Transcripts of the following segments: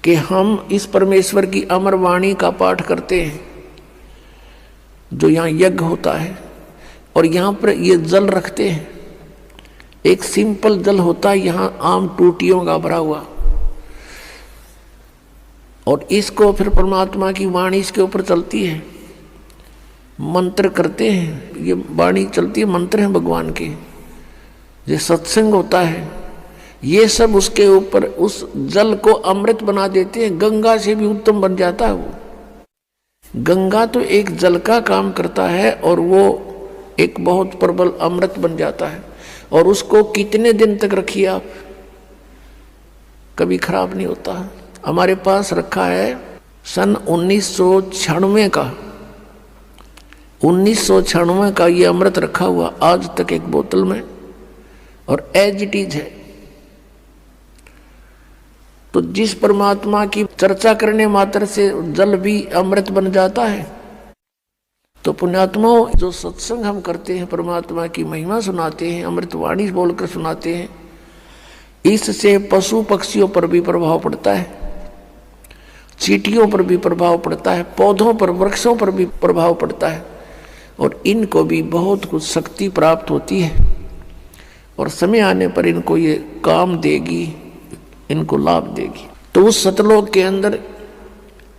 कि हम इस परमेश्वर की अमर वाणी का पाठ करते हैं, जो यहाँ यज्ञ होता है, और यहाँ पर ये जल रखते हैं। एक सिंपल जल होता है यहाँ आम टूटियों का भरा हुआ, और इसको फिर परमात्मा की वाणी इसके ऊपर चलती है, मंत्र करते हैं, ये वाणी चलती है, मंत्र हैं भगवान के, ये सत्संग होता है, ये सब उसके ऊपर उस जल को अमृत बना देते हैं। गंगा से भी उत्तम बन जाता है वो। गंगा तो एक जल का काम करता है और वो एक बहुत प्रबल अमृत बन जाता है, और उसको कितने दिन तक रखिए आप, कभी खराब नहीं होता। हमारे पास रखा है सन 1996 का, 1996 का ये अमृत रखा हुआ आज तक एक बोतल में, और एज इट इज है। तो जिस परमात्मा की चर्चा करने मात्र से जल भी अमृत बन जाता है, तो पुण्यात्माओं, जो सत्संग हम करते हैं, परमात्मा की महिमा सुनाते हैं, अमृतवाणी बोलकर सुनाते हैं, इससे पशु पक्षियों पर भी प्रभाव पड़ता है, चींटियों पर भी प्रभाव पड़ता है, पौधों पर, वृक्षों पर भी प्रभाव पड़ता है, और इनको भी बहुत कुछ शक्ति प्राप्त होती है, और समय आने पर इनको ये काम देगी, इनको लाभ देगी। तो उस सतलोक के अंदर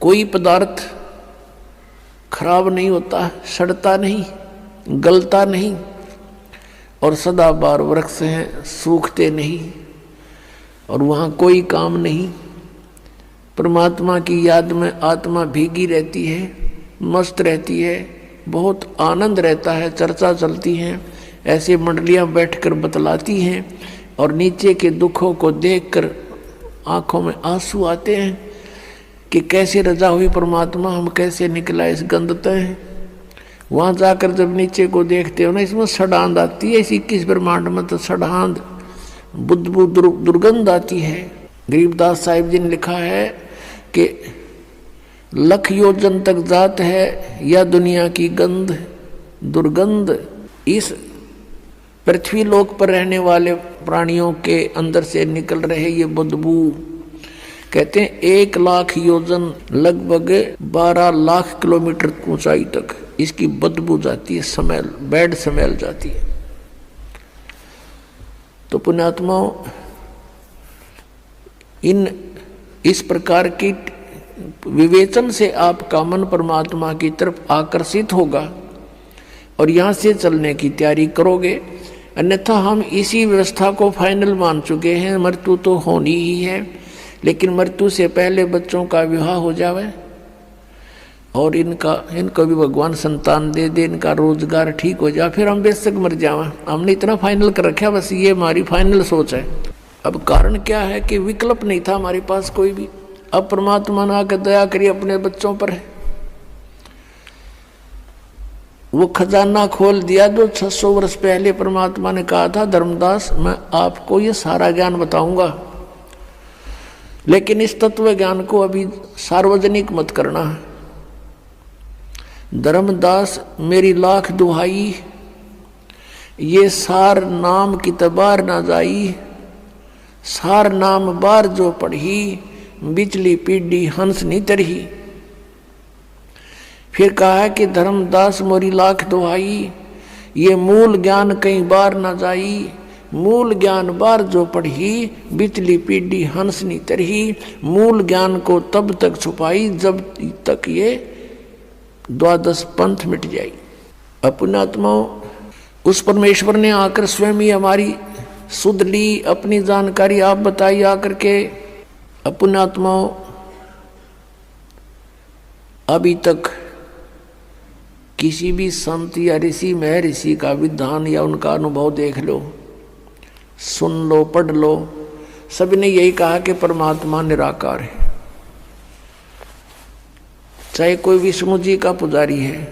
कोई पदार्थ खराब नहीं होता, सड़ता नहीं, गलता नहीं, और सदाबहार वृक्ष हैं, सूखते नहीं, और वहाँ कोई काम नहीं। परमात्मा की याद में आत्मा भीगी रहती है, मस्त रहती है, बहुत आनंद रहता है, चर्चा चलती है, ऐसे मंडलियाँ बैठकर बतलाती हैं, और नीचे के दुखों को देखकर आंखों में आंसू आते हैं कि कैसे रजा हुई परमात्मा, हम कैसे निकला इस गंदते हैं। वहाँ जाकर जब नीचे को देखते हो ना, इसमें सड़ांध आती है, इस 21 ब्रह्मांड में तो सड़ांध, बुदबू, दुर्गंध आती है। गरीबदास साहिब जी ने लिखा है कि लख योजन तक जात है या दुनिया की गंध दुर्गंध। इस पृथ्वी लोक पर रहने वाले प्राणियों के अंदर से निकल रहे ये बदबू, कहते हैं 1 लाख योजन, लगभग 12 लाख किलोमीटर ऊंचाई तक इसकी बदबू जाती है, स्मेल, बैड स्मेल जाती है। तो पुण्यात्माओं, इस प्रकार की विवेचन से आपका मन परमात्मा की तरफ आकर्षित होगा, और यहाँ से चलने की तैयारी करोगे। अन्यथा हम इसी व्यवस्था को फाइनल मान चुके हैं, मृत्यु तो होनी ही है, लेकिन मृत्यु से पहले बच्चों का विवाह हो जावे, और इनको भी भगवान संतान दे दे, इनका रोजगार ठीक हो जाए, फिर हम बेशक मर जावा। हमने इतना फाइनल कर रखा, बस ये हमारी फाइनल सोच है। अब कारण क्या है कि विकल्प नहीं था हमारे पास कोई भी। अब परमात्मा ने आकर दया करी अपने बच्चों पर, वो खजाना खोल दिया जो 600 वर्ष पहले परमात्मा ने कहा था, धर्मदास मैं आपको ये सारा ज्ञान बताऊंगा, लेकिन इस तत्व ज्ञान को अभी सार्वजनिक मत करना है। धर्मदास मेरी लाख दुहाई, ये सार नाम की तबार ना जाई, सार नाम बार जो पढ़ी, बिचली पीढ़ी हंस नहीं तरही। फिर कहा है कि धर्मदास मोरी लाख दुहाई, ये मूल ज्ञान कई बार ना जाई, मूल ज्ञान बार जो पढ़ी, बिचली पीढ़ी हंस नहीं तरही। मूल ज्ञान को तब तक छुपाई जब तक ये 12 पंथ मिट जाई। अपनात्माओं, उस परमेश्वर ने आकर स्वयं ही हमारी सुध ली, अपनी जानकारी आप बताई आकर के। अपनात्माओं, अभी तक किसी भी संत या ऋषि महर्षि का विधान या उनका अनुभव देख लो, सुन लो, पढ़ लो, सभी ने यही कहा कि परमात्मा निराकार है। चाहे कोई विष्णु जी का पुजारी है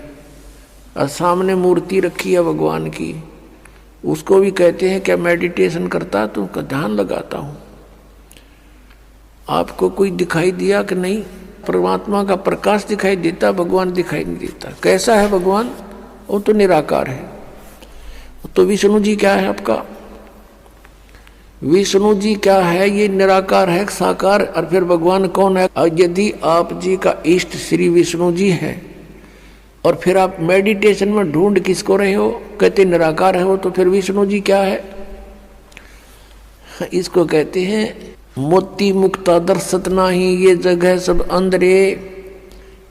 और सामने मूर्ति रखी है भगवान की, उसको भी कहते हैं क्या मेडिटेशन करता, तो का ध्यान लगाता हूँ। आपको कोई दिखाई दिया कि नहीं? परमात्मा का प्रकाश दिखाई देता, भगवान दिखाई नहीं देता। कैसा है भगवान? वो तो निराकार है। तो विष्णु जी क्या है आपका? विष्णु जी क्या है, ये निराकार है, साकार, और फिर भगवान कौन है। और यदि आप जी का इष्ट श्री विष्णु जी है और फिर आप मेडिटेशन में ढूंढ किसको रहे हो, कहते निराकार है हो, तो फिर विष्णु जी क्या है। इसको कहते हैं मोती मुक्ता दर्शत नाही, ये जगह सब अंदरे,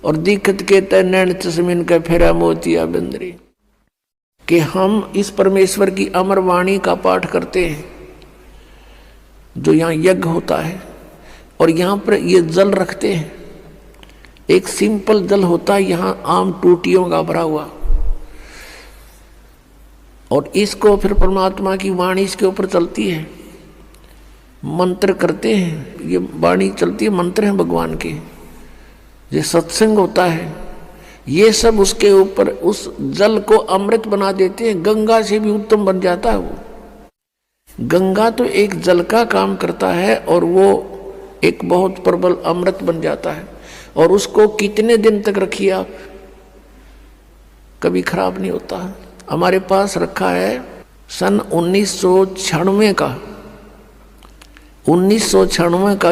और दिक्कत के तय नैन चश्मिन का फेरा मोतिया बंदरे। कि हम इस परमेश्वर की अमर वाणी का पाठ करते हैं, जो यहाँ यज्ञ होता है, और यहाँ पर ये जल रखते हैं, एक सिंपल जल होता है यहाँ आम टूटियों का भरा हुआ, और इसको फिर परमात्मा की वाणी इसके ऊपर चलती है, मंत्र करते हैं, ये वाणी चलती है, मंत्र हैं भगवान के, ये सत्संग होता है, ये सब उसके ऊपर उस जल को अमृत बना देते हैं। गंगा से भी उत्तम बन जाता है वो। गंगा तो एक जल का काम करता है और वो एक बहुत प्रबल अमृत बन जाता है, और उसको कितने दिन तक रखिए आप, कभी खराब नहीं होता। हमारे पास रखा है सन 1996 का 1996 का